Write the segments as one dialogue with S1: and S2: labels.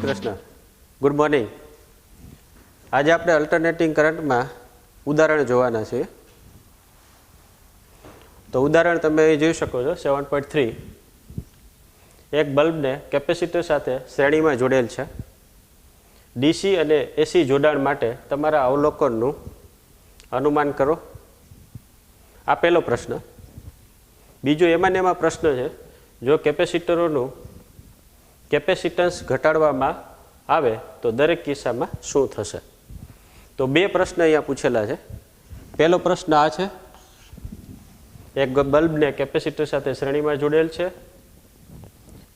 S1: Krishna. Good morning. આજે આપણે alternating કરંટમાં ઉદાહરણ જોવાના છે. તો ઉદાહરણ તમે અહીં જોઈ શકો છો 7.3. એક બલ્બને કેપેસિટર સાથે શ્રેણીમાં જોડેલ છે. ડીસી અને એસી જોડાણ માટે તમારા અવલોકનનું અનુમાન કરો. આ પહેલો પ્રશ્ન. બીજો એમાં ને એમાં પ્રશ્ન છે, જો કેપેસિટરોનું કેપેસિટન્સ ઘટાડવામાં આવે તો દરેક કિસ્સામાં શું થશે? તો બે પ્રશ્ન અહીંયા પૂછેલા છે. પહેલો પ્રશ્ન આ છે, એક બલ્બને કેપેસિટર સાથે શ્રેણીમાં જોડેલ છે.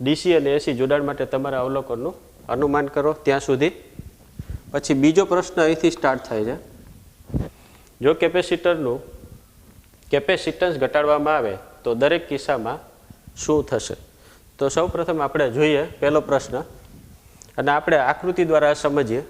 S1: ડીસી અને એસી જોડાણ માટે તમારા અવલોકનનું અનુમાન કરો ત્યાં સુધી. પછી બીજો પ્રશ્ન અહીંથી સ્ટાર્ટ થાય છે, જો કેપેસિટરનું કેપેસિટન્સ ઘટાડવામાં આવે તો દરેક કિસ્સામાં શું થશે? તો સૌ પ્રથમ આપણે જોઈએ પહેલો પ્રશ્ન અને આપણે આકૃતિ દ્વારા સમજીએ.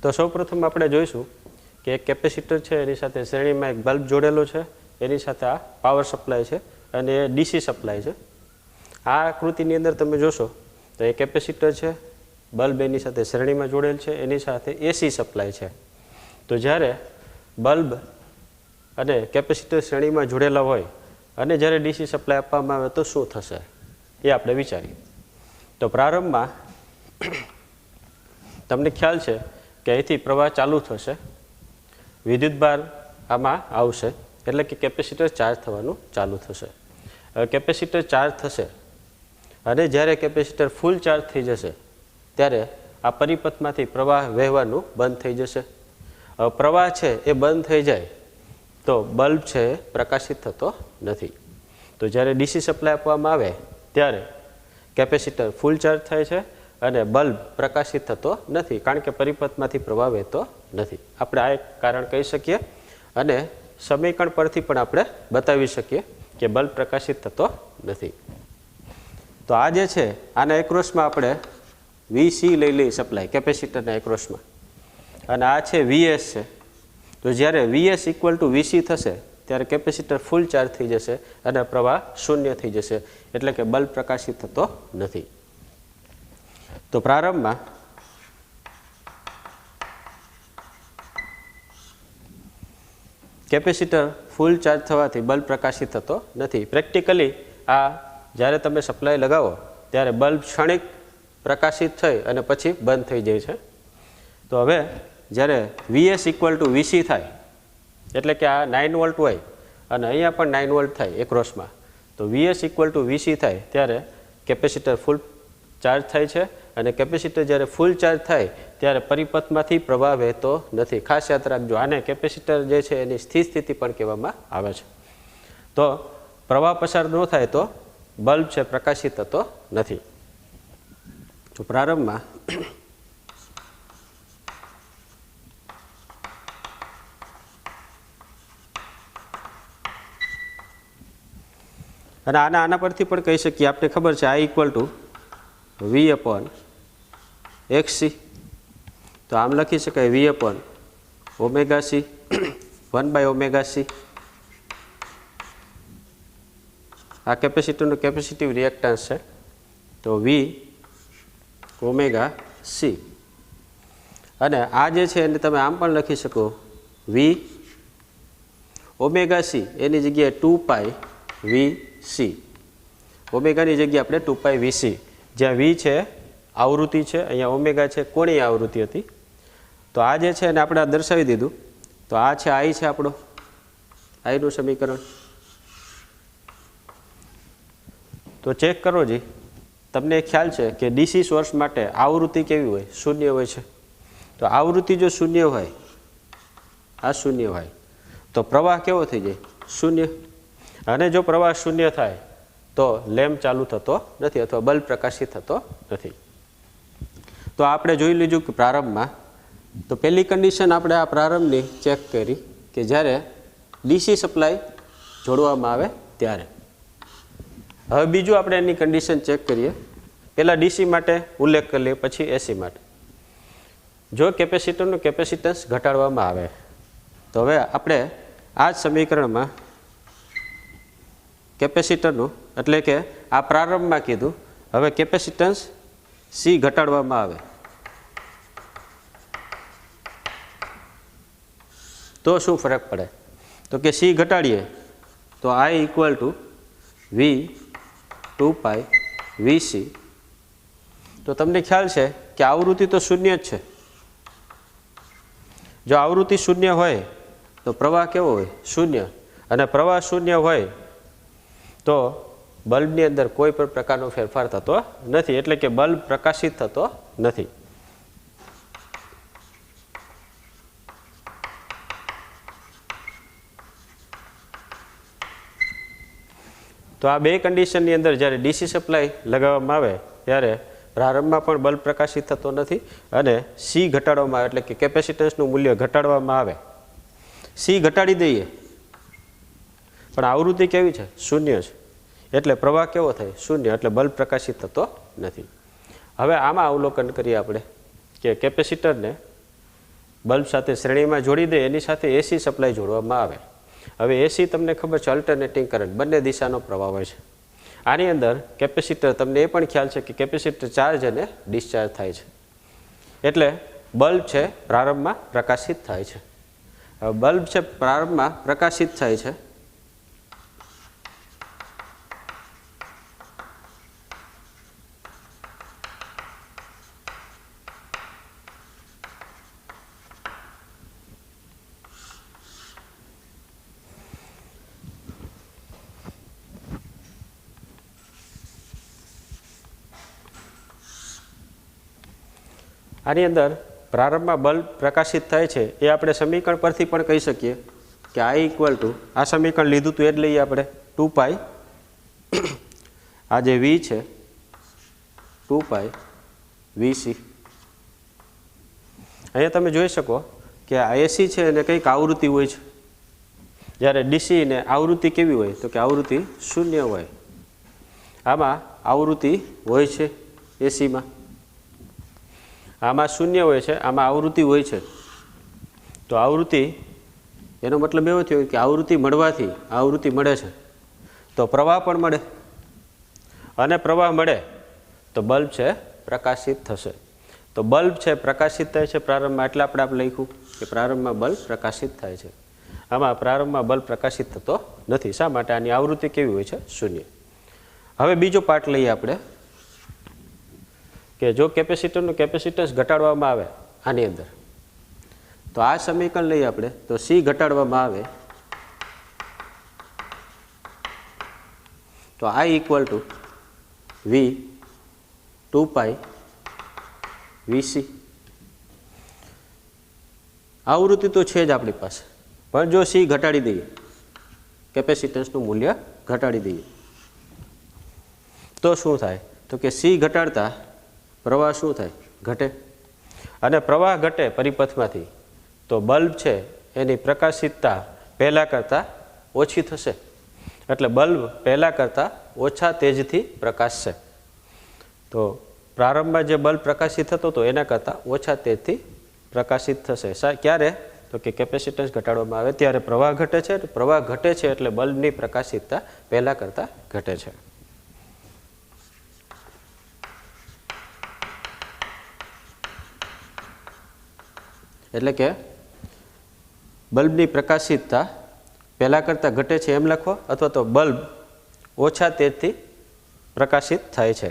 S1: તો સૌ પ્રથમ આપણે જોઈશું કે એક કેપેસિટર છે, એની સાથે શ્રેણીમાં એક બલ્બ જોડેલો છે, એની સાથે આ પાવર સપ્લાય છે અને એ ડીસી સપ્લાય છે. આ આકૃતિની અંદર તમે જોશો તો એ કેપેસિટર છે, બલ્બ એની સાથે શ્રેણીમાં જોડેલ છે, એની સાથે એસી સપ્લાય છે. તો જ્યારે બલ્બ અને કેપેસિટર શ્રેણીમાં જોડેલા હોય અને જ્યારે ડીસી સપ્લાય આપવામાં આવે તો શું થશે એ આપણે વિચારીએ. તો પ્રારંભમાં તમને ખ્યાલ છે કે અહીંથી પ્રવાહ ચાલુ થશે, વિદ્યુતભાર આમાં આવશે, એટલે કે કેપેસિટર ચાર્જ થવાનું ચાલુ થશે. હવે કેપેસિટર ચાર્જ થશે અને જ્યારે કેપેસિટર ફૂલ ચાર્જ થઈ જશે ત્યારે આ પરિપથમાંથી પ્રવાહ વહેવાનું બંધ થઈ જશે. હવે પ્રવાહ છે એ બંધ થઈ જાય તો બલ્બ છે એ પ્રકાશિત થતો નથી. તો જ્યારે ડીસી સપ્લાય આપવામાં આવે ત્યારે કેપેસિટર ફૂલ ચાર્જ થાય છે અને બલ્બ પ્રકાશિત થતો નથી, કારણ કે પરિપથમાંથી પ્રવાહ વહેતો નથી. આપણે આ એક કારણ કહી શકીએ અને સમીકરણ પરથી પણ આપણે બતાવી શકીએ કે બલ્બ પ્રકાશિત થતો નથી. તો આ જે છે આના એક્રોસમાં આપણે વીસી લઈ લઈએ સપ્લાય કેપેસિટરના એક્રોસમાં, અને આ છે વીએસ છે. તો જ્યારે વીએસ ઇક્વલ ટુ વીસી થશે ત્યારે કેપેસિટર ફૂલ ચાર્જ થઈ જશે અને પ્રવાહ શૂન્ય થઈ જશે, એટલે કે બલ્બ પ્રકાશિત થતો નથી. તો પ્રારંભમાં કેપેસિટર ફૂલ ચાર્જ થવાથી બલ્બ પ્રકાશિત થતો નથી. પ્રેક્ટિકલી આ જ્યારે તમે સપ્લાય લગાવો ત્યારે બલ્બ ક્ષણિક પ્રકાશિત થઈ અને પછી બંધ થઈ જાય છે. તો હવે જ્યારે વીએસ ઇક્વલ ટુ વીસી થાય, એટલે કે આ 9 વોલ્ટ હોય અને અહીંયા પણ 9 વોલ્ટ થાય એક્રોસમાં, તો વીએસ ઇક્વલ ટુ વીસી થાય ત્યારે કેપેસિટર ફૂલ ચાર્જ થાય છે અને કેપેસિટર જ્યારે ફૂલ ચાર્જ થાય ત્યારે પરિપથમાંથી પ્રવાહ વહેતો નથી. ખાસ યાદ રાખજો, આને કેપેસિટર જે છે એની સ્થિર સ્થિતિ પણ કહેવામાં આવે છે. તો પ્રવાહ પસાર ન થાય તો બલ્બ છે પ્રકાશિત થતો નથી. તો પ્રારંભમાં અને આના પરથી પણ કહી શકીએ, આપણે ખબર છે I equal to V upon XC. તો આમ લખી શકાય વી અપોન ઓમેગા સી 1/ωc. આ કેપેસિટરનું કેપેસિટિવ રિએક્ટન્સ છે, તો વી ઓમેગા સી. અને આ જે છે એને તમે આમ પણ લખી શકો વી ઓમેગા સી, એની જગ્યાએ 2π વી સી. ઓમેગાની જગ્યાએ આપણે 2πVc, જ્યાં V છે આવૃત્તિ છે, અહીંયા ઓમેગા છે કોણીય આવૃત્તિ હતી. તો આ જે છે એને આપણે દર્શાવી દીધું. તો આ છે I છે આપણો આઈનું સમીકરણ. તો ચેક કરો જી, તમને ખ્યાલ છે કે ડીસી સોર્સ માટે આવૃત્તિ કેવી હોય? શૂન્ય હોય છે. તો આવૃત્તિ જો શૂન્ય હોય, આ શૂન્ય હોય, તો પ્રવાહ કેવો થઈ જાય? શૂન્ય. અને જો પ્રવાહ શૂન્ય થાય તો લેમ્પ ચાલુ થતો નથી અથવા બલ્બ પ્રકાશિત થતો નથી. તો આપણે જોઈ લીધું કે પ્રારંભમાં, તો પહેલી કન્ડિશન આપણે આ પ્રારંભની ચેક કરી કે જ્યારે ડીસી સપ્લાય જોડવામાં આવે ત્યારે. હવે બીજું આપણે એની કન્ડિશન ચેક કરીએ. પહેલાં ડીસી માટે ઉલ્લેખ કરી લઈએ, પછી એસી માટે. જો કેપેસિટરનું કેપેસિટન્સ ઘટાડવામાં આવે તો હવે આપણે આ જ સમીકરણમાં કેપેસિટરનું એટલે કે આ પ્રારંભમાં કીધું, હવે કેપેસિટન્સ સી ઘટાડવામાં આવે તો શું ફરક પડે? તો કે સી ઘટાડીએ તો I equal two V 2πVc. તો તમને ખ્યાલ છે કે આવૃત્તિ તો શૂન્ય જ છે. જો આવૃત્તિ શૂન્ય હોય તો પ્રવાહ કેવો હોય? શૂન્ય. અને પ્રવાહ શૂન્ય હોય તો બલ્બની અંદર કોઈ પણ પ્રકારનો ફેરફાર થતો નથી, એટલે કે બલ્બ પ્રકાશિત થતો નથી. તો આ બે કન્ડિશનની અંદર જ્યારે ડીસી સપ્લાય લગાવવામાં આવે ત્યારે પ્રારંભમાં પણ બલ્બ પ્રકાશિત થતો નથી અને સી ઘટાડવામાં આવે, એટલે કે કેપેસિટન્સનું મૂલ્ય ઘટાડવામાં આવે. સી ઘટાડી દઈએ પણ આવૃત્તિ કેવી છે? શૂન્ય છે. એટલે પ્રવાહ કેવો થાય? શૂન્ય. એટલે બલ્બ પ્રકાશિત થતો નથી. હવે આમાં અવલોકન કરીએ આપણે કે કેપેસિટરને બલ્બ સાથે શ્રેણીમાં જોડી દે, એની સાથે એસી સપ્લાય જોડવામાં આવે. હવે એસી તમને ખબર છે અલ્ટરનેટિંગ કરંટ, બંને દિશાનો પ્રવાહ હોય છે. આની અંદર કેપેસિટર, તમને એ પણ ખ્યાલ છે કે કેપેસિટર ચાર્જ અને ડિસ્ચાર્જ થાય છે. એટલે બલ્બ છે પ્રારંભમાં પ્રકાશિત થાય છે. હવે બલ્બ છે પ્રારંભમાં પ્રકાશિત થાય છે આની અંદર પ્રારંભમાં બલ્બ પ્રકાશિત થાય છે એ આપણે સમીકરણ પરથી પણ કહી શકીએ કે I ઇક્વલ ટુ, આ સમીકરણ લીધું હતું એ જ લઈએ આપણે, 2π, આ જે V છે 2πVc. અહીંયા તમે જોઈ શકો કે આ એસી છે અને કંઈક આવૃત્તિ હોય છે, જ્યારે ડીસી ને આવૃત્તિ કેવી હોય? તો કે આવૃત્તિ શૂન્ય હોય. આમાં આવૃત્તિ હોય છે એસીમાં, આમાં શૂન્ય હોય છે, આમાં આવૃત્તિ હોય છે. તો આવૃત્તિ, એનો મતલબ એવો થયો કે આવૃત્તિ મળવાથી આવૃત્તિ મળે છે તો પ્રવાહ પણ મળે, અને પ્રવાહ મળે તો બલ્બ છે પ્રકાશિત થશે. તો બલ્બ છે પ્રકાશિત થાય છે પ્રારંભમાં, એટલે આપણે લખ્યું કે પ્રારંભમાં બલ્બ પ્રકાશિત થાય છે. આમાં પ્રારંભમાં બલ્બ પ્રકાશિત થતો નથી. શા માટે? આની આવૃત્તિ કેવી હોય છે? શૂન્ય. હવે બીજો પાર્ટ લઈએ આપણે કે જો કેપેસિટરનું કેપેસિટન્સ ઘટાડવામાં આવે આની અંદર, તો આ સમીકરણ લઈએ આપણે, તો સી ઘટાડવામાં આવે તો I equal two V 2πVc. આવૃત્તિ તો છે જ આપણી પાસે, પણ જો સી ઘટાડી દઈએ, કેપેસિટન્સનું મૂલ્ય ઘટાડી દઈએ તો શું થાય? તો કે સી ઘટાડતા પ્રવાહ શું થાય? ઘટે. અને પ્રવાહ ઘટે પરિપથમાંથી તો બલ્બ છે એની પ્રકાશિતતા પહેલાં કરતાં ઓછી થશે. એટલે બલ્બ પહેલાં કરતાં ઓછા તેજથી પ્રકાશશે. તો પ્રારંભમાં જે બલ્બ પ્રકાશિત થતો હતો એના કરતાં ઓછા તેજથી પ્રકાશિત થશે. ક્યારે? તો કે કેપેસિટન્સ ઘટાડવામાં આવે ત્યારે પ્રવાહ ઘટે છે. પ્રવાહ ઘટે છે એટલે બલ્બની પ્રકાશિતતા પહેલાં કરતાં ઘટે છે. એટલે કે બલ્બની પ્રકાશિતતા પહેલાં કરતાં ઘટે છે એમ લખો, અથવા તો બલ્બ ઓછા તેજથી પ્રકાશિત થાય છે.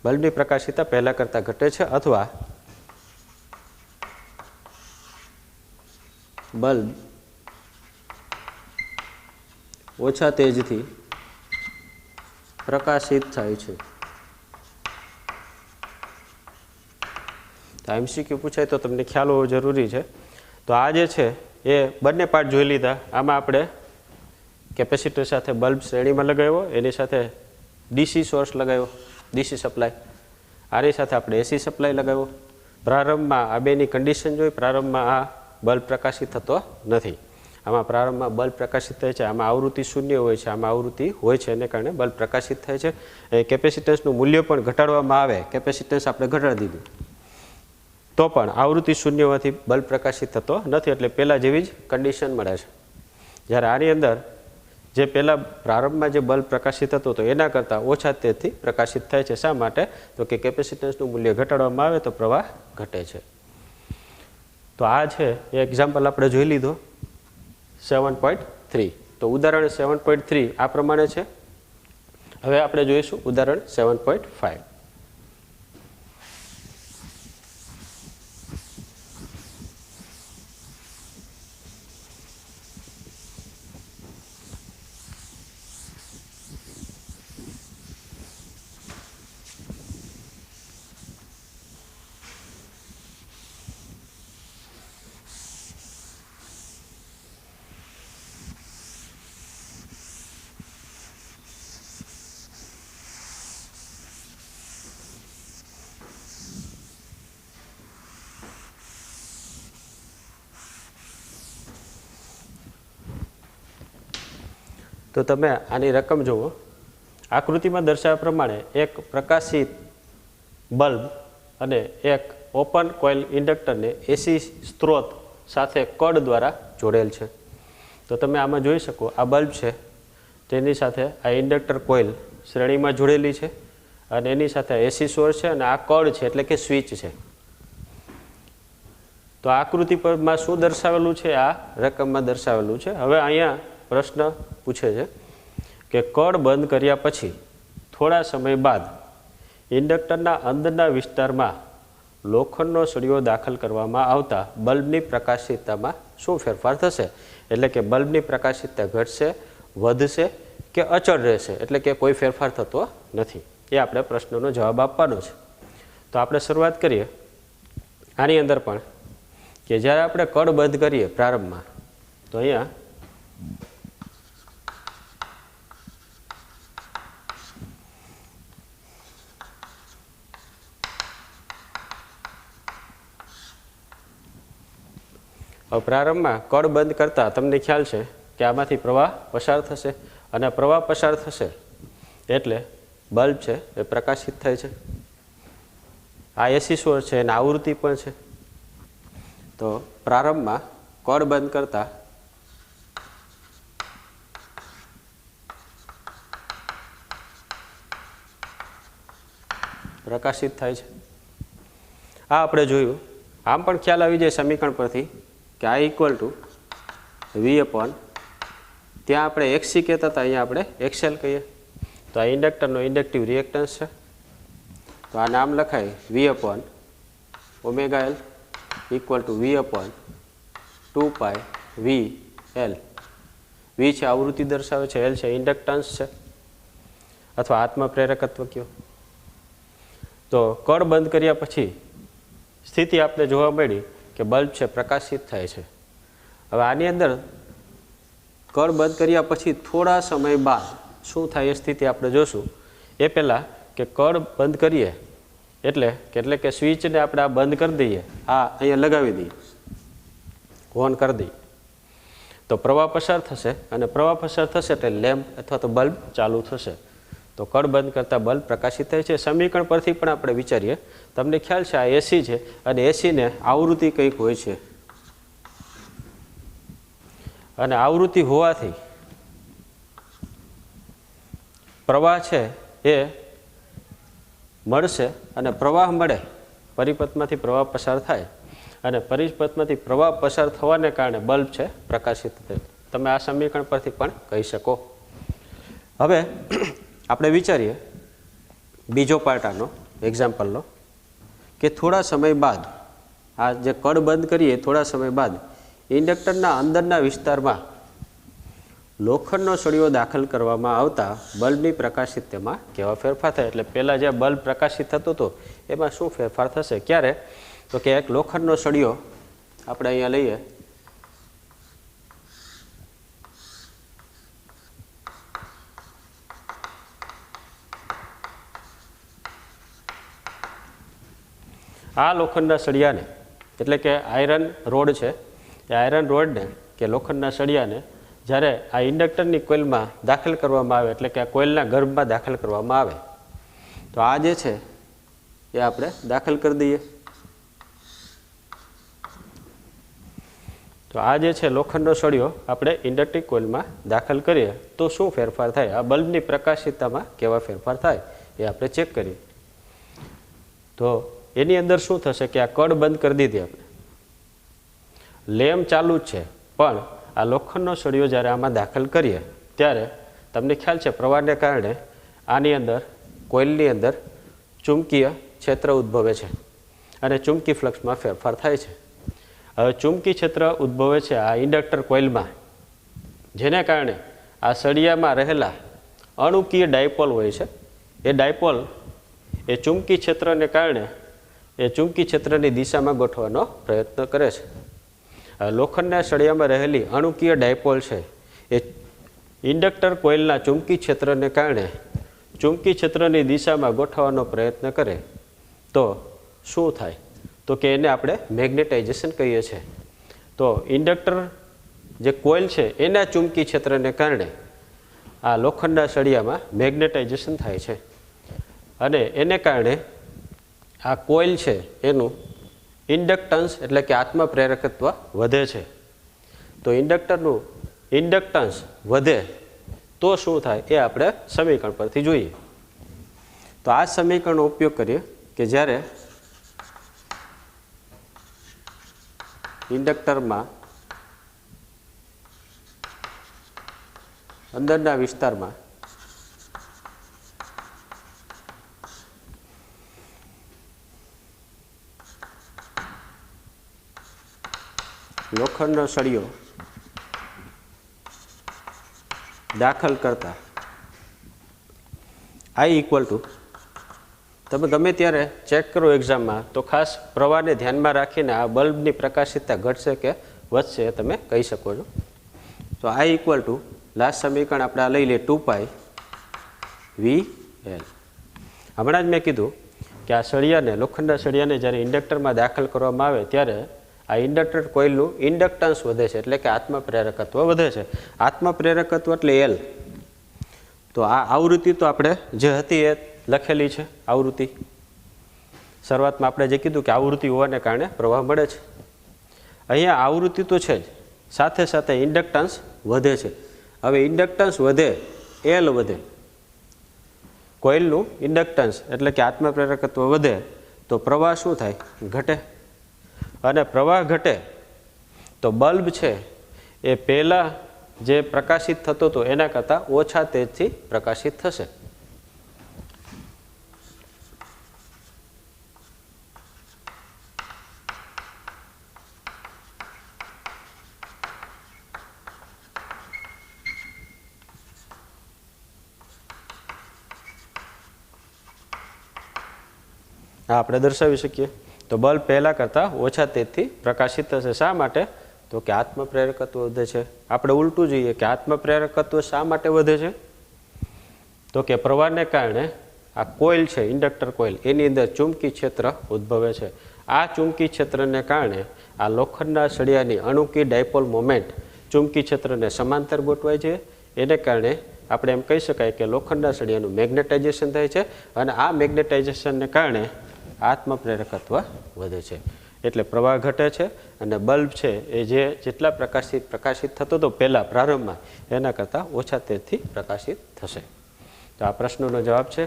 S1: બલ્બની પ્રકાશિતતા પહેલા કરતાં ઘટે છે અથવા બલ્બ ઓછા તેજથી પ્રકાશિત થાય છે. તો એમસીક્યુ પૂછાય તો તમને ખ્યાલ હોવો જરૂરી છે. તો આ જે છે એ બંને પાર્ટ જોઈ લીધા. આમાં આપણે કેપેસિટર સાથે બલ્બ શ્રેણીમાં લગાવ્યો, એની સાથે ડીસી સોર્સ લગાવ્યો, ડીસી સપ્લાય. આની સાથે આપણે એસી સપ્લાય લગાવ્યો. પ્રારંભમાં આ બેની કન્ડિશન જોઈ. પ્રારંભમાં આ બલ્બ પ્રકાશિત થતો નથી. આમાં પ્રારંભમાં બલ્બ પ્રકાશિત થાય છે. આમાં આવૃત્તિ શૂન્ય હોય છે, આમાં આવૃત્તિ હોય છે, એને કારણે બલ્બ પ્રકાશિત થાય છે. એ કેપેસિટન્સનું મૂલ્ય પણ ઘટાડવામાં આવે, કેપેસિટન્સ આપણે ઘટાડી દીધું તો પણ આવૃત્તિ શૂન્ય હોવાથી બલ્બ પ્રકાશિત થતો નથી, એટલે પહેલાં જેવી જ કન્ડિશન મળે છે. જ્યારે આની અંદર જે પહેલાં પ્રારંભમાં જે બલ્બ પ્રકાશિત હતો તો એના કરતાં ઓછા તેજથી પ્રકાશિત થાય છે. શા માટે? તો કે કેપેસિટન્સનું મૂલ્ય ઘટાડવામાં આવે તો પ્રવાહ ઘટે છે. તો આ છે એ એક્ઝામ્પલ આપણે જોઈ લીધો 7.3. તો ઉદાહરણ 7.3 આ પ્રમાણે છે. હવે આપણે જોઈશું ઉદાહરણ 7.5. તો તમે આની રકમ જુઓ. આકૃતિમાં દર્શાવ્યા પ્રમાણે એક પ્રકાશિત બલ્બ અને એક ઓપન કોઇલ ઇન્ડક્ટરને એસી સ્ત્રોત સાથે કડ દ્વારા જોડેલ છે. તો તમે આમાં જોઈ શકો આ બલ્બ છે, તેની સાથે આ ઇન્ડક્ટર કોઇલ શ્રેણીમાં જોડેલી છે અને એની સાથે એસી સોર્સ છે અને આ કડ છે એટલે કે સ્વિચ છે. તો આકૃતિ પરમાં શું દર્શાવેલું છે? આ રકમમાં દર્શાવેલું છે. હવે અહીંયા પ્રશ્ન પૂછે છે કે કળ બંધ કર્યા પછી થોડા સમય બાદ ઇન્ડક્ટરના અંદરના વિસ્તારમાં લોખંડનો સળિયો દાખલ કરવામાં આવતા બલ્બની પ્રકાશિતતામાં શું ફેરફાર થશે? એટલે કે બલ્બની પ્રકાશિતતા ઘટશે, વધશે કે અચળ રહેશે? એટલે કે કોઈ ફેરફાર થતો નથી. એ આપણે પ્રશ્નનો જવાબ આપવાનો છે. તો આપણે શરૂઆત કરીએ આની અંદર પણ કે જ્યારે આપણે કળ બંધ કરીએ પ્રારંભમાં તો અહીંયા પ્રારંભમાં કળ બંધ કરતાં તમને ખ્યાલ છે કે આમાંથી પ્રવાહ પસાર થશે અને પ્રવાહ પસાર થશે એટલે બલ્બ છે એ પ્રકાશિત થાય છે. આ એસી સોર્સ છે એની આવૃત્તિ પણ છે. તો પ્રારંભમાં કળ બંધ કરતાં પ્રકાશિત થાય છે. આ આપણે જોયું. આમ પણ ખ્યાલ આવી જાય સમીકરણ પરથી કે આ ઇક્વલ ટુ વી અપોન, ત્યાં આપણે એક્સી કહેતા હતા, અહીંયા આપણે એક્સએલ કહીએ. તો આ ઇન્ડક્ટરનો ઇન્ડક્ટિવ રિએક્ટન્સ છે. તો આ નામ લખાય V upon omega L equal to V upon 2 pi V L. V છે આવૃત્તિ દર્શાવે છે, એલ છે ઇન્ડક્ટન્સ છે અથવા આત્મપ્રેરકત્વ કયો. તો કળ બંધ કર્યા પછી સ્થિતિ આપણે જોવા મળી કે બલ્બ છે પ્રકાશિત થાય છે. હવે આની અંદર કળ બંધ કર્યા પછી થોડા સમય બાદ શું થાય એ સ્થિતિ આપણે જોશું. એ પહેલાં કે કળ બંધ કરીએ એટલે કે સ્વિચને આપણે આ બંધ કરી દઈએ, આ અહીંયા લગાવી દઈએ, ઓન કરી દઈએ તો પ્રવાહ પસાર થશે અને પ્રવાહ પસાર થશે એટલે લેમ્પ અથવા તો બલ્બ ચાલુ થશે. તો કળ બંધ કરતાં બલ્બ પ્રકાશિત થાય છે. સમીકરણ પરથી પણ આપણે વિચારીએ. તમને ખ્યાલ છે આ એસી છે અને એસીને આવૃત્તિ કંઈક હોય છે અને આવૃત્તિ હોવાથી પ્રવાહ છે એ મળશે અને પ્રવાહ મળે, પરિપથમાંથી પ્રવાહ પસાર થાય અને પરિપથમાંથી પ્રવાહ પસાર થવાને કારણે બલ્બ છે પ્રકાશિત થાય. તમે આ સમીકરણ પરથી પણ કહી શકો. હવે આપણે વિચારીએ બીજો પાર્ટ આનો એક્ઝામ્પલનો, કે થોડા સમય બાદ આ જે કળ બંધ કરીએ થોડા સમય બાદ ઇન્ડક્ટરના અંદરના વિસ્તારમાં લોખંડનો સળિયો દાખલ કરવામાં આવતા બલ્બની પ્રકાશિતતામાં કેવા ફેરફાર થાય. એટલે પહેલાં જે બલ્બ પ્રકાશિત થતો હતો એમાં શું ફેરફાર થશે? ક્યારે? તો કે એક લોખંડનો સળિયો આપણે અહીંયા લઈએ, આ લોખંડના સળિયાને એટલે કે આયરન રોડ છે, એ આયરન રોડને કે લોખંડના સળિયાને જ્યારે આ ઇન્ડક્ટરની કોઇલમાં દાખલ કરવામાં આવે, એટલે કે આ કોઇલના ગર્ભમાં દાખલ કરવામાં આવે, તો આ જે છે એ આપણે દાખલ કરી દઈએ. તો આ જે છે લોખંડનો સળિયો આપણે ઇન્ડક્ટિવ કોઇલમાં દાખલ કરીએ તો શું ફેરફાર થાય? આ બલ્બની પ્રકાશિતતામાં કેવા ફેરફાર થાય એ આપણે ચેક કરીએ. તો એની અંદર શું થશે કે આ કળ બંધ કરી દીધી આપણે, લેમ્પ ચાલુ જ છે, પણ આ લોખંડનો સળિયો જ્યારે આમાં દાખલ કરીએ ત્યારે તમને ખ્યાલ છે પ્રવાહને કારણે આની અંદર કોઇલની અંદર ચુંબકીય ક્ષેત્ર ઉદ્ભવે છે અને ચુંબકી ફ્લક્સમાં ફેરફાર થાય છે. હવે ચુંબકી ક્ષેત્ર ઉદ્ભવે છે આ ઇન્ડક્ટર કોઇલમાં, જેને કારણે આ સળિયામાં રહેલા અણુકીય ડાયપોલ હોય છે, એ ડાયપોલ એ ચુંબકી ક્ષેત્રને કારણે એ ચુંબકી ક્ષેત્રની દિશામાં ગોઠવવાનો પ્રયત્ન કરે છે. લોખંડના સળિયામાં રહેલી અણુકીય ડાયપોલ છે એ ઇન્ડક્ટર કોઇલના ચુંબકી ક્ષેત્રને કારણે ચુંબકી ક્ષેત્રની દિશામાં ગોઠવવાનો પ્રયત્ન કરે તો શું થાય? તો કે એને આપણે મેગ્નેટાઇઝેશન કહીએ છીએ. તો ઇન્ડક્ટર જે કોઇલ છે એના ચુંબકી ક્ષેત્રને કારણે આ લોખંડના સળિયામાં મેગ્નેટાઇઝેશન થાય છે અને એને કારણે આ કોઇલ છે એનું ઇન્ડક્ટન્સ એટલે કે આત્મપ્રેરકત્વ વધે છે. તો ઇન્ડક્ટરનું ઇન્ડક્ટન્સ વધે તો શું થાય એ આપણે સમીકરણ પરથી જોઈએ. તો આ સમીકરણનો ઉપયોગ કરીએ કે જ્યારે ઇન્ડક્ટરમાં અંદરના વિસ્તારમાં લોખંડનો સળિયો દાખલ કરતા I = તમે ગમે ત્યારે ચેક કરો એક્ઝામમાં તો ખાસ પ્રવાહને ધ્યાનમાં રાખીને આ બલ્બની પ્રકાશિતતા ઘટશે કે વધશે એ તમે કહી શકો છો. તો I = લાસ્ટ સમીકરણ આપણે આ લઈ લઈએ 2π VL. હમણાં જ મેં કીધું કે આ સળિયાને લોખંડના સળિયાને જ્યારે ઇન્ડક્ટરમાં દાખલ કરવામાં આવે ત્યારે આ ઇન્ડક્ટર કોઇલનું ઇન્ડક્ટન્સ વધે છે, એટલે કે આત્મપ્રેરકત્વ વધે છે. આત્મપ્રેરકત્વ એટલે L. તો આ આવૃત્તિ તો આપણે જે હતી એ લખેલી છે આવૃત્તિ. શરૂઆતમાં આપણે જે કીધું કે આવૃત્તિ હોવાને કારણે પ્રવાહ મળે છે. અહીંયા આવૃત્તિ તો છે જ, સાથે સાથે ઇન્ડક્ટન્સ વધે છે. હવે ઇન્ડક્ટન્સ વધે, L વધે, કોઇલનું ઇન્ડક્ટન્સ એટલે કે આત્મપ્રેરકત્વ વધે તો પ્રવાહ શું થાય? ઘટે. અને પ્રવાહ ઘટે તો બલ્બ છે એ પહેલાં જે પ્રકાશિત થતો હતો એના કરતાં ઓછા તેજથી પ્રકાશિત થશે. આ આપણે દર્શાવી શકીએ. તો બલ્બ પહેલાં કરતાં ઓછા તેજથી પ્રકાશિત થશે. શા માટે? તો કે આત્મપ્રેરકત્વ વધે છે. આપણે ઉલટું જોઈએ કે આત્મપ્રેરકત્વ શા માટે વધે છે? તો કે પ્રવાહને કારણે આ કોઇલ છે ઇન્ડક્ટર કોઇલ એની અંદર ચુંબકી ક્ષેત્ર ઉદ્ભવે છે. આ ચુંબકી ક્ષેત્રને કારણે આ લોખંડના સળિયાની અણુકી ડાયપોલ મોમેન્ટ ચુંબકી ક્ષેત્રને સમાંતર ગોઠવાય છે. એને કારણે આપણે એમ કહી શકાય કે લોખંડના સળિયાનું મેગ્નેટાઇઝેશન થાય છે અને આ મેગ્નેટાઇઝેશનને કારણે આત્મપ્રેરકત્વ વધે છે. એટલે પ્રવાહ ઘટે છે અને બલ્બ છે એ જેટલા પ્રકાશિત થતો હતો પહેલાં પ્રારંભમાં એના કરતાં ઓછા તેજથી પ્રકાશિત થશે. તો આ પ્રશ્નનો જવાબ છે.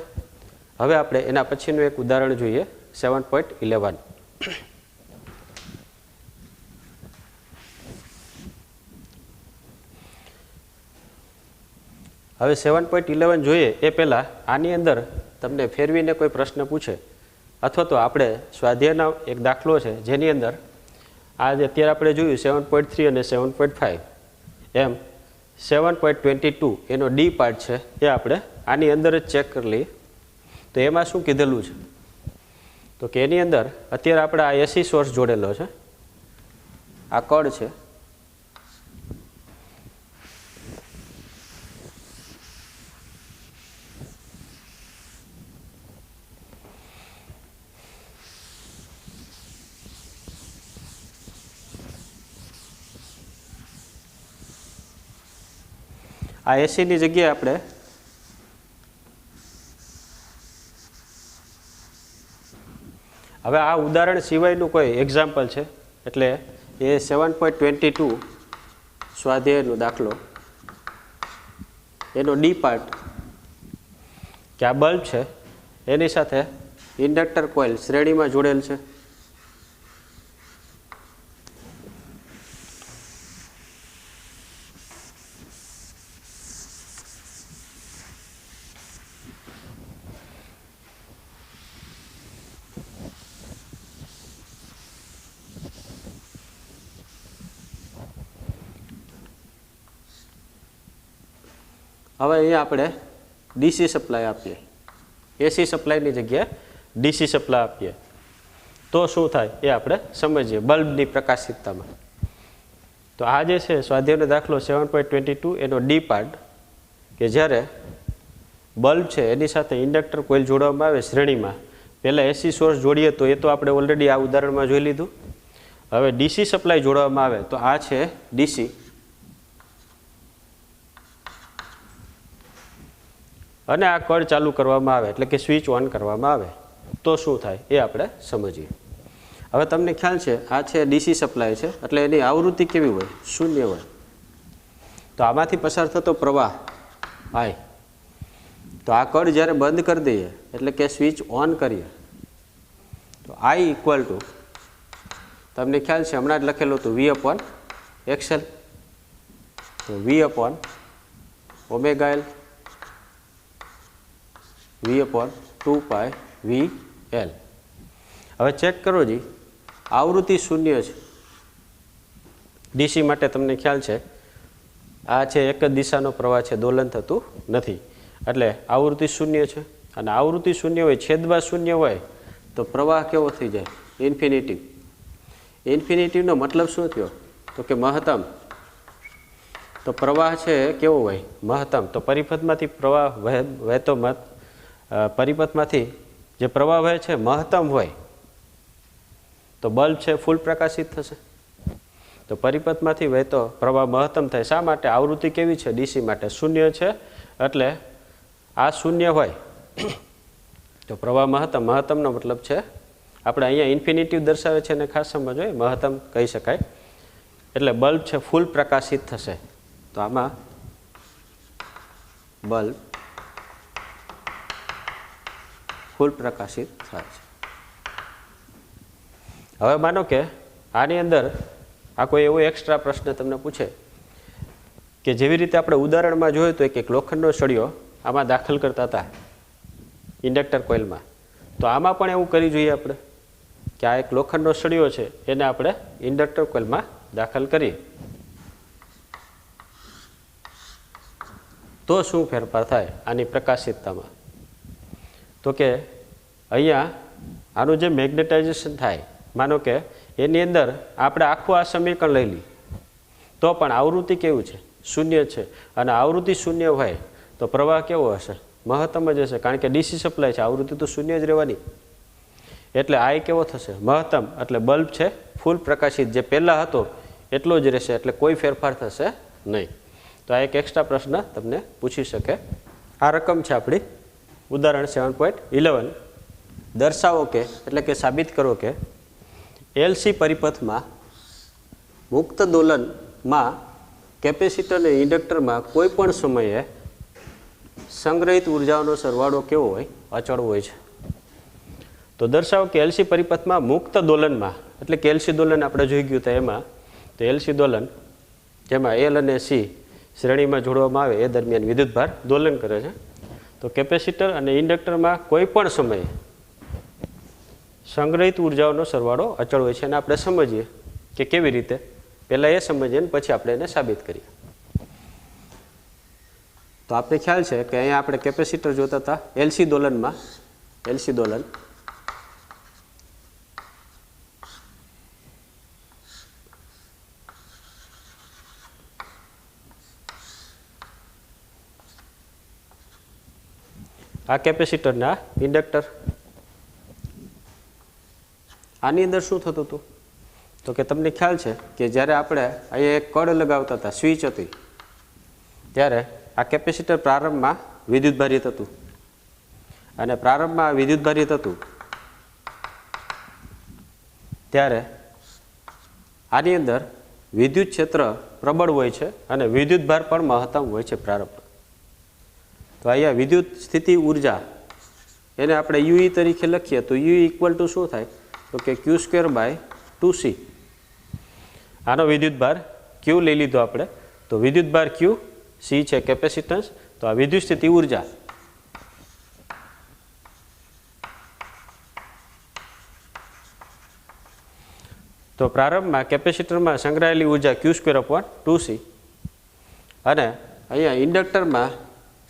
S1: હવે આપણે એના પછીનું એક ઉદાહરણ જોઈએ 7.11. હવે 7.11 જોઈએ એ પહેલાં આની અંદર તમને ફેરવીને કોઈ પ્રશ્ન પૂછે અથવા તો આપણે સ્વાધ્યાયનો એક દાખલો છે જેની અંદર આ જે અત્યારે આપણે જોયું 7.3 અને 7.5 એમ 7.22 એનો ડી પાર્ટ છે એ આપણે આની અંદર જ ચેક કરી લઈએ. તો એમાં શું કીધેલું છે તો કે એની અંદર અત્યારે આપણે આ એસી સોર્સ જોડેલો છે, આ કડ છે, આ એસીની જગ્યાએ આપણે હવે આ ઉદાહરણ સિવાયનું કોઈ એક્ઝામ્પલ છે એટલે એ 7.22 સ્વાધ્યાયનો દાખલો એનો ડી પાર્ટ કે આ બલ્બ છે એની સાથે ઇન્ડક્ટર કોઇલ શ્રેણીમાં જોડેલ છે. હવે અહીંયા આપણે ડીસી સપ્લાય આપીએ, એસી સપ્લાયની જગ્યાએ ડીસી સપ્લાય આપીએ તો શું થાય એ આપણે સમજીએ બલ્બની પ્રકાશિતતામાં. તો આ જે છે સ્વાધ્યાયનો દાખલો 7.22 એનો ડી પાર્ટ કે જ્યારે બલ્બ છે એની સાથે ઇન્ડક્ટર કોઇલ જોડવામાં આવે શ્રેણીમાં, પહેલાં એસી સોર્સ જોડીએ તો એ તો આપણે ઓલરેડી આ ઉદાહરણમાં જોઈ લીધું. હવે ડીસી સપ્લાય જોડવામાં આવે તો આ છે ડીસી અને આ કળ ચાલુ કરવામાં આવે એટલે કે સ્વિચ ઓન કરવામાં આવે તો શું થાય એ આપણે સમજીએ. હવે તમને ખ્યાલ છે આ છે ડીસી સપ્લાય છે એટલે એની આવૃત્તિ કેવી હોય? શૂન્ય હોય. તો આમાંથી પસાર થતો પ્રવાહ આઈ, તો આ કળ જ્યારે બંધ કરી દઈએ એટલે કે સ્વિચ ઓન કરીએ તો આઈ ઇક્વલ ટુ તમને ખ્યાલ છે હમણાં જ લખેલું હતું વી અપોન એક્સએલ, તો V upon omega L V upon 2 pi V L. હવે ચેક કરો જી, આવૃત્તિ શૂન્ય છે ડીસી માટે. તમને ખ્યાલ છે આ છે એક જ દિશાનો પ્રવાહ છે, દોલન થતું નથી એટલે આવૃત્તિ શૂન્ય છે. અને આવૃત્તિ શૂન્ય હોય, છેદમાં શૂન્ય હોય તો પ્રવાહ કેવો થઈ જાય? ઇન્ફિનિટિવ. ઇન્ફિનિટિવનો મતલબ શું થયો? તો કે મહત્તમ. તો પ્રવાહ છે કેવો હોય? મહત્તમ. તો પરિપથમાંથી પ્રવાહ વહેતો પરિપથમાંથી જે પ્રવાહ વહે છે મહત્તમ હોય તો બલ્બ છે ફૂલ પ્રકાશિત થશે. તો પરિપથમાંથી વહેતો પ્રવાહ મહત્તમ થાય. શા માટે? આવૃત્તિ કેવી છે ડીસી માટે? શૂન્ય છે એટલે આ શૂન્ય હોય તો પ્રવાહ મહત્તમ. મહત્તમનો મતલબ છે આપણે અહીંયા ઇન્ફિનિટિવ દર્શાવે છે અને ખાસ સમજો મહત્તમ કહી શકાય. એટલે બલ્બ છે ફૂલ પ્રકાશિત થશે. તો આમાં બલ્બ ફૂલ પ્રકાશિત થાય છે. હવે માનો કે આની અંદર આ કોઈ એવો એક્સ્ટ્રા પ્રશ્ન તમને પૂછે કે જેવી રીતે આપણે ઉદાહરણમાં જોયું તો એક લોખંડનો સળિયો આમાં દાખલ કરતા હતા ઇન્ડક્ટર કોઇલમાં, તો આમાં પણ એવું કરી જોઈએ આપણે કે આ એક લોખંડનો સળિયો છે એને આપણે ઇન્ડક્ટર કોઇલમાં દાખલ કરીએ તો શું ફેરફાર થાય આની પ્રકાશિતતામાં? તો કે અહીંયા આનું જે મેગ્નેટાઇઝેશન થાય, માનો કે એની અંદર આપણે આખું આ સમીકરણ લઈ લઈએ તો પણ આવૃત્તિ કેવું છે? શૂન્ય છે. અને આવૃત્તિ શૂન્ય હોય તો પ્રવાહ કેવો હશે? મહત્તમ જ હશે, કારણ કે ડીસી સપ્લાય છે, આવૃત્તિ તો શૂન્ય જ રહેવાની. એટલે આઈ કેવો થશે? મહત્તમ. એટલે બલ્બ છે ફૂલ પ્રકાશિત, જે પહેલાં હતો એટલો જ રહેશે, એટલે કોઈ ફેરફાર થશે નહીં. તો આ એક એક્સ્ટ્રા પ્રશ્ન તમને પૂછી શકે. આ રકમ છે આપણી ઉદાહરણ 7.11. દર્શાવો કે એટલે કે સાબિત કરો કે એલસી પરિપથમાં મુક્ત દોલનમાં કેપેસિટર અને ઇન્ડક્ટરમાં કોઈ પણ સમયે સંગ્રહિત ઉર્જાઓનો સરવાળો કેવો હોય? અચળ હોય છે. તો દર્શાવો કે એલસી પરિપથમાં મુક્ત દોલનમાં, એટલે કે એલસી દોલન આપણે જોઈ ગયું હતા એમાં, તો એલસી દોલન જેમાં એલ અને સી શ્રેણીમાં જોડવામાં આવે એ દરમિયાન વિદ્યુતભાર દોલન કરે છે. તો કેપેસિટર અને ઇન્ડક્ટરમાં કોઈ પણ સમયે સંગ્રહિત ઉર્જાઓનો સરવાળો અચળ હોય છે અને આપણે સમજીએ કે કેવી રીતે. પહેલાં એ સમજીએ ને પછી આપણે એને સાબિત કરીએ. તો આપણે ખ્યાલ છે કે અહીંયા આપણે કેપેસિટર જોતા હતા એલસી દોલનમાં. એલસી દોલન આ કેપેસિટરના ઇન્ડક્ટર. આની અંદર શું થતું હતું તો કે તમને ખ્યાલ છે કે જ્યારે આપણે અહીંયા એક કળ લગાવતા હતા, સ્વિચ હતી, ત્યારે આ કેપેસિટર પ્રારંભમાં વિદ્યુતભારિત હતું અને પ્રારંભમાં વિદ્યુતભારિત હતું ત્યારે આની અંદર વિદ્યુત ક્ષેત્ર પ્રબળ હોય છે અને વિદ્યુતભાર પણ મહત્તમ હોય છે પ્રારંભમાં. તો અહીંયા વિદ્યુત સ્થિતિ ઉર્જા એને આપણે યુઈ તરીકે લખીએ તો યુઈ ઇક્વલ ટુ શું થાય તો કે Q²/2C. આનો વિદ્યુતભાર ક્યુ લઈ લીધો આપણે. તો વિદ્યુતભાર ક્યુ, સી છે કેપેસિટન્સ, તો આ વિદ્યુત સ્થિતિ ઉર્જા. તો પ્રારંભમાં કેપેસિટરમાં સંગ્રહાયેલી ઉર્જા Q²/2C અને અહીંયા ઇન્ડક્ટરમાં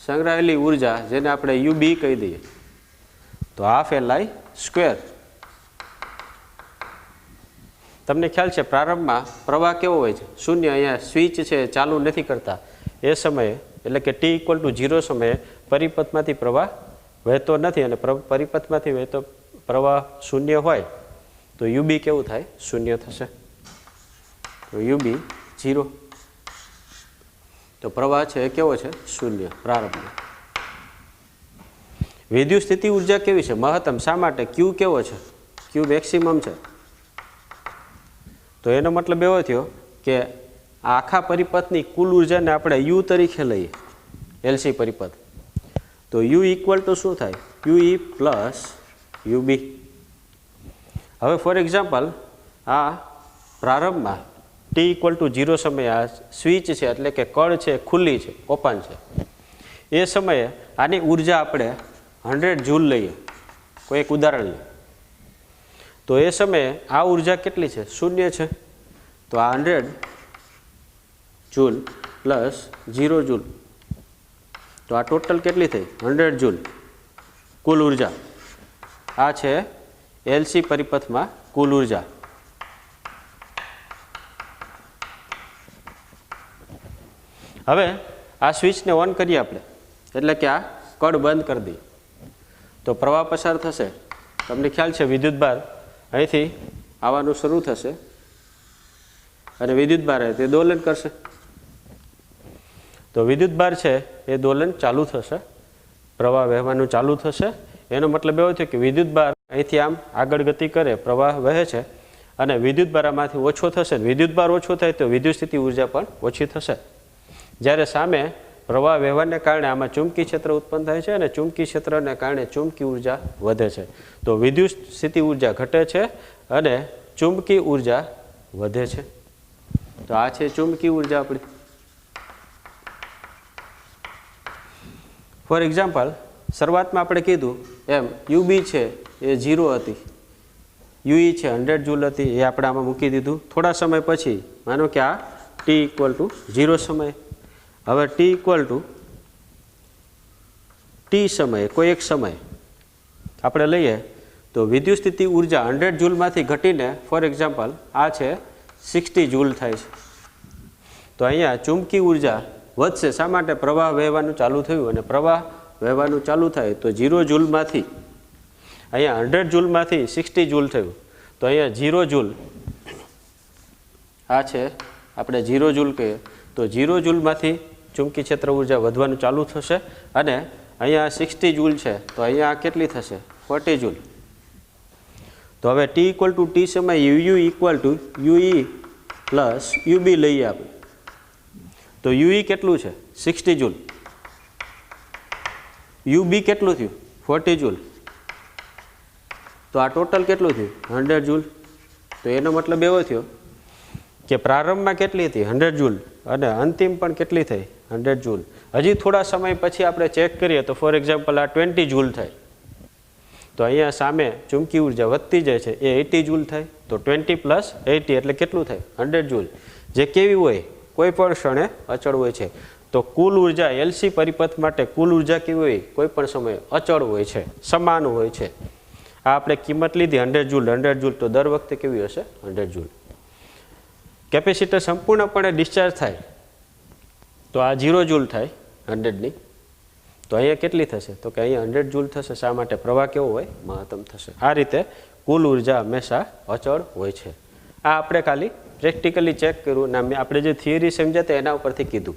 S1: સંગ્રહાયેલી ઉર્જા જેને આપણે UB કહી દઈએ તો ½ Li². તમને ખ્યાલ છે પ્રારંભમાં પ્રવાહ કેવો હોય છે? શૂન્ય. અહીંયા સ્વિચ છે ચાલુ નથી કરતા એ સમયે, એટલે કે t=0 સમયે પરિપથમાંથી પ્રવાહ વહેતો નથી અને પરિપથમાંથી વહેતો પ્રવાહ શૂન્ય હોય તો UB કેવું થાય? શૂન્ય થશે. તો UB 0. તો પ્રવાહ છે કેવો છે? શૂન્ય પ્રારંભમાં. વિદ્યુત સ્થિતિ ઉર્જા કેવી છે? મહત્તમ. શા માટે? Q કેવો છે? Q મેક્સિમમ છે. તો એનો મતલબ એવો થયો કે આખા પરિપથની કુલ ઉર્જાને આપણે U તરીકે લઈએ, એલસી પરિપથ. તો U ઇક્વલ ટુ શું થાય? UE plus UB. હવે ફોર એક્ઝામ્પલ આ પ્રારંભમાં t=0 સમયે આ સ્વિચ છે એટલે કે કળ છે ખુલ્લી છે, ઓપન છે, એ સમયે આની ઉર્જા આપણે 100 જૂલ લઈએ. કોઈ એક ઉદાહરણ લઈએ તો એ સમયે આ ઉર્જા કેટલી છે? શૂન્ય છે. તો આ 100 જૂલ પ્લસ 0 જૂલ, તો આ ટોટલ કેટલી થઈ? 100 જૂલ કુલ ઉર્જા. આ છે એલસી પરિપથમાં કુલ ઉર્જા. હવે આ સ્વિચને ઓન કરીએ આપણે, એટલે કે આ કળ બંધ કરી દઈએ તો પ્રવાહ પસાર થશે. તમને ખ્યાલ છે વિદ્યુતભાર અહીંથી આવવાનું શરૂ થશે અને વિદ્યુતભાર તે દોલન કરશે. તો વિદ્યુતભાર છે એ દોલન ચાલુ થશે, પ્રવાહ વહેવાનું ચાલુ થશે. એનો મતલબ એવો થયો કે વિદ્યુતભાર અહીંથી આમ આગળ ગતિ કરે, પ્રવાહ વહે છે અને વિદ્યુતભાર આમાંથી ઓછો થશે. વિદ્યુતભાર ઓછો થાય તો વિદ્યુત સ્થિતિ ઉર્જા પણ ઓછી થશે. જ્યારે સામે પ્રવાહ વહેવાને કારણે આમાં ચુંબકી ક્ષેત્ર ઉત્પન્ન થાય છે અને ચુંબકી ક્ષેત્રને કારણે ચુંબકી ઉર્જા વધે છે. તો વિદ્યુત સ્થિતિ ઉર્જા ઘટે છે અને ચુંબકી ઉર્જા વધે છે. તો આ છે ચુંબકી ઉર્જા આપણી. ફોર એક્ઝામ્પલ શરૂઆતમાં આપણે કીધું એમ UB છે એ 0 હતી, UE છે 100 જૂલ હતી, એ આપણે આમાં મૂકી દીધું. થોડા સમય પછી માનો કે આ t=0 સમયે, હવે t=t સમયે કોઈ એક સમય આપણે લઈએ તો વિદ્યુત સ્થિતિ ઉર્જા 100 જૂલમાંથી ઘટીને ફોર એક્ઝામ્પલ આ છે 60 જૂલ થાય છે. તો અહીંયા ચુંબકી ઉર્જા વધશે. શા માટે? પ્રવાહ વહેવાનું ચાલુ થયું અને પ્રવાહ વહેવાનું ચાલુ થાય તો 0 જૂલમાંથી અહીંયા 100 જૂલમાંથી 60 જૂલ થયું તો અહીંયા 0 જૂલ, આ છે આપણે 0 જૂલ કહીએ તો 0 જૂલમાંથી ચુંબકી ક્ષેત્ર ઉર્જા વધવાનું ચાલુ થશે અને અહીંયા 60 જૂલ છે તો અહીંયા કેટલી થશે? 40 જૂલ. તો હવે t=t સમયે UE પ્લસ UB લઈએ આપણે તો UE કેટલું છે? 60 જૂલ. UB કેટલું થયું? 40 જૂલ. તો આ ટોટલ કેટલું થયું? 100 જૂલ. તો એનો મતલબ એવો થયો કે પ્રારંભમાં કેટલી હતી 100 જૂલ અને અંતિમ પણ કેટલી થઈ 100 જૂલ. હજી થોડા સમય પછી આપણે ચેક કરીએ તો ફોર એક્ઝામ્પલ આ 20 જૂલ થાય, તો અહીંયા સામે ચુંબકી ઉર્જા વધતી જાય છે એ 80 જૂલ થાય. તો 20 + 80 એટલે કેટલું થાય 100 જૂલ, જે કેવી હોય કોઈ પણ ક્ષણે અચળ હોય છે. તો કુલ ઉર્જા એલસી પરિપથ માટે કુલ ઉર્જા કેવી હોય કોઈ પણ સમયે અચળ હોય છે, સમાન હોય છે. આ આપણે કિંમત લીધી 100 જૂલ, તો દર વખતે કેવી હશે 100 જૂલ. કેપેસિટર સંપૂર્ણપણે ડિસ્ચાર્જ થાય તો આ 0 જૂલ થાય 100ની, તો અહીંયા કેટલી થશે તો કે અહીંયા 100 જૂલ થશે. શા માટે? પ્રવાહ કેવો હોય મહત્તમ થશે. આ રીતે કુલ ઉર્જા હંમેશા અચળ હોય છે. આ આપણે ખાલી પ્રેક્ટિકલી ચેક કર્યું ને આપણે જે થિયરી સમજ્યા હતા એના ઉપરથી કીધું.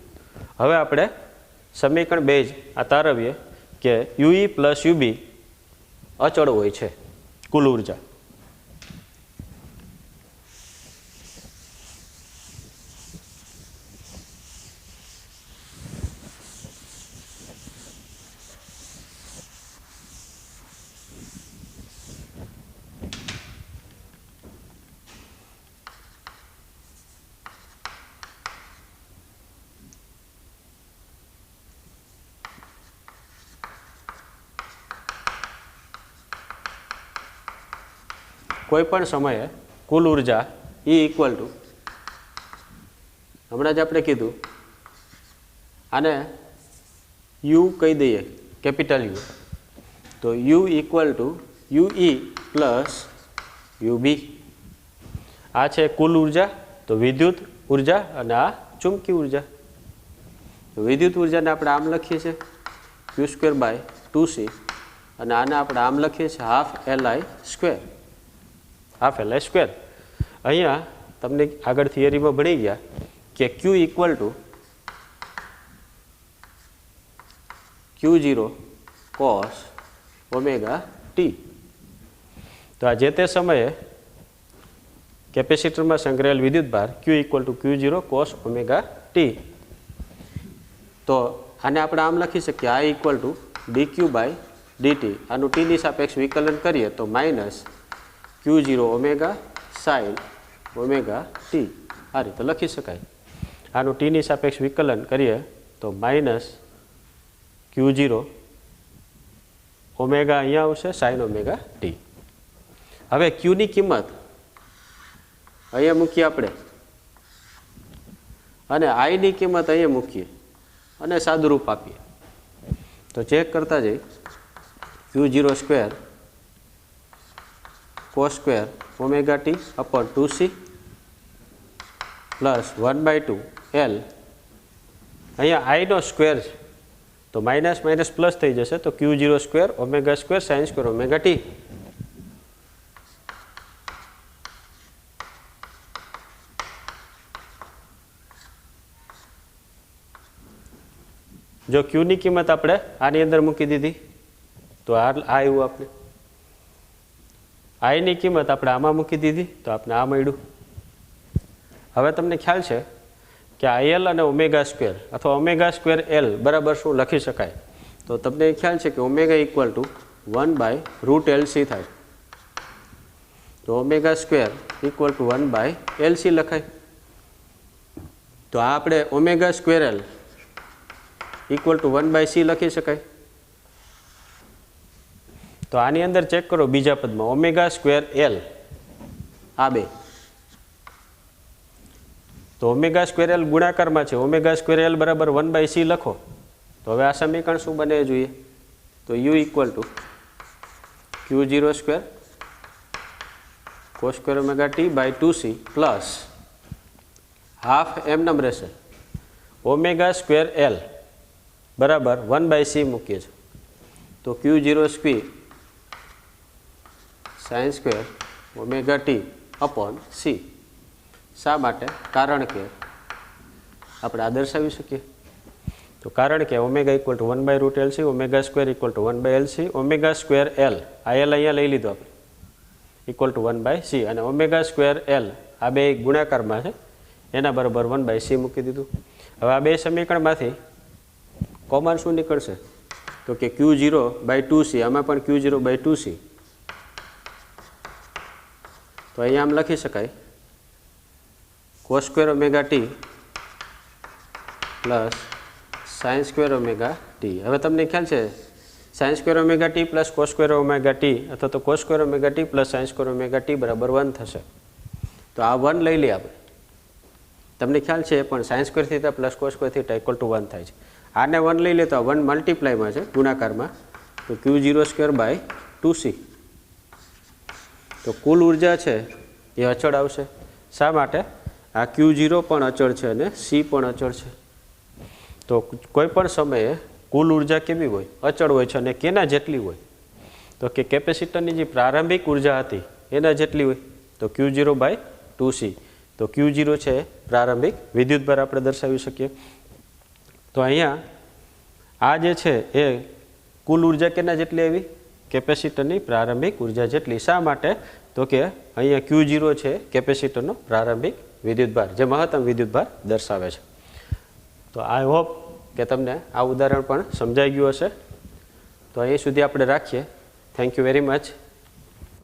S1: હવે આપણે સમીકરણ 2 જ આ તારવીએ કે UE + UB અચળ હોય છે કુલ ઉર્જા. કોઈ પણ સમયે કુલ ઉર્જા E = હમણાં જ આપણે કીધું આને U કહી દઈએ કેપિટલ U, તો U = UE + UB. આ છે કુલ ઉર્જા, તો વિદ્યુત ઉર્જા અને આ ચુંબકી ઉર્જા. તો વિદ્યુત ઉર્જાને આપણે આમ લખીએ છીએ Q² / 2C અને આને આપણે આમ લખીએ છીએ ½ Li². અહીંયા તમને આગળ થિયરીમાં ભણી ગયા કે Q = Q0 cos ωt. તો આ જે તે સમયે કેપેસિટરમાં સંગ્રહાયેલ વિદ્યુતભાર Q = Q0 cos ωt. તો આને આપણે આમ લખી શકીએ I = dQ/dt. આનું t ની સાપેક્ષ વિકલન કરીએ તો -Q0 ω sin ωt. આ રીતે લખી શકાય. આનું t ની સાપેક્ષ વિકલન કરીએ તો -Q0 ω અહીંયા આવશે sin ωt. હવે Q ની કિંમત અહીંયા મૂકીએ આપણે અને I ની કિંમત અહીંયા મૂકીએ અને સાદુરૂપ આપીએ. તો ચેક કરતા જઈએ Q0² cos² ωt/2C + 1/2 L. અહીંયા I નો સ્ક્વેર છે તો માઇનસ માઇનસ પ્લસ થઈ જશે, તો Q0² ω² sin² ωt. જો Q ની કિંમત આપણે આની અંદર મૂકી દીધી તો આ આવ્યું આપણે. I ની કિંમત આપણે આમાં મૂકી દીધી તો આપણે આ મળ્યું. હવે તમને ખ્યાલ છે કે IL અને ω² અથવા ω²L બરાબર શું લખી શકાય? તો તમને ખ્યાલ છે કે ω = 1/√LC થાય, તો ω² = 1/LC લખાય. તો આ આપણે ω²L = 1/C લખી શકાય. તો આની અંદર ચેક કરો બીજા પદમાં ω²L આ બે, તો ω²L ગુણાકારમાં છે, ω²L = 1/C લખો. તો હવે આ સમીકરણ શું બને જોઈએ? તો U = Q0² cos² ωt/2C plus half એમનેમ રહેશે ω²L બરાબર 1/C મૂકીએ છીએ, તો Q0² sin² ωt/C. શા માટે? કારણ કે આપણે આ દર્શાવી શકીએ. તો કારણ કે ω = 1/√LC, ω² = 1/LC, ω²L IL અહીંયા લઈ લીધો આપણે = 1/C અને ω²L આ બે ગુણાકારમાં છે એના બરાબર 1/C મૂકી દીધું. હવે આ બે સમીકરણમાંથી કોમન શું નીકળશે? તો કે Q0/2C, આમાં પણ Q0/2C. તો અહીંયા આમ લખી શકાય cos square omega T plus sine square omega T. હવે તમને ખ્યાલ છે sine square omega T plus cos square omega T અથવા તો cos square omega T plus sine square omega T બરાબર 1 થશે. તો આ 1 લઈ લઈએ આપણે. તમને ખ્યાલ છે પણ sine square theta plus cos square theta equal to 1 થાય છે. આને 1 લઈ લે તો 1 મલ્ટીપ્લાયમાં છે ગુણાકારમાં, તો Q0 સ્ક્વેર બાય 2C. તો કુલ ઉર્જા છે એ અચળ આવશે. શા માટે? આ Q0 પણ અચળ છે અને C પણ અચળ છે. તો કોઈ પણ સમયે કુલ ઉર્જા કેવી હોય? અચળ હોય છે. અને કેના જેટલી હોય? તો કે કેપેસિટરની જે પ્રારંભિક ઉર્જા હતી એના જેટલી હોય, તો Q0 બાય 2C. તો Q0 છે પ્રારંભિક વિદ્યુતભાર આપણે દર્શાવી શકીએ. તો અહીંયા આ જે છે એ કુલ ઉર્જા કેના જેટલી આવી? કેપેસિટરની પ્રારંભિક ઉર્જા જેટલી. શા માટે? તો કે અહીંયા Q0 છે કેપેસિટરનો પ્રારંભિક વિદ્યુતભાર, જે મહત્તમ વિદ્યુતભાર દર્શાવે છે. તો આઈ હોપ કે તમને આ ઉદાહરણ પણ સમજાઈ ગયું હશે. તો અહીં સુધી આપણે રાખીએ. Thank you very much.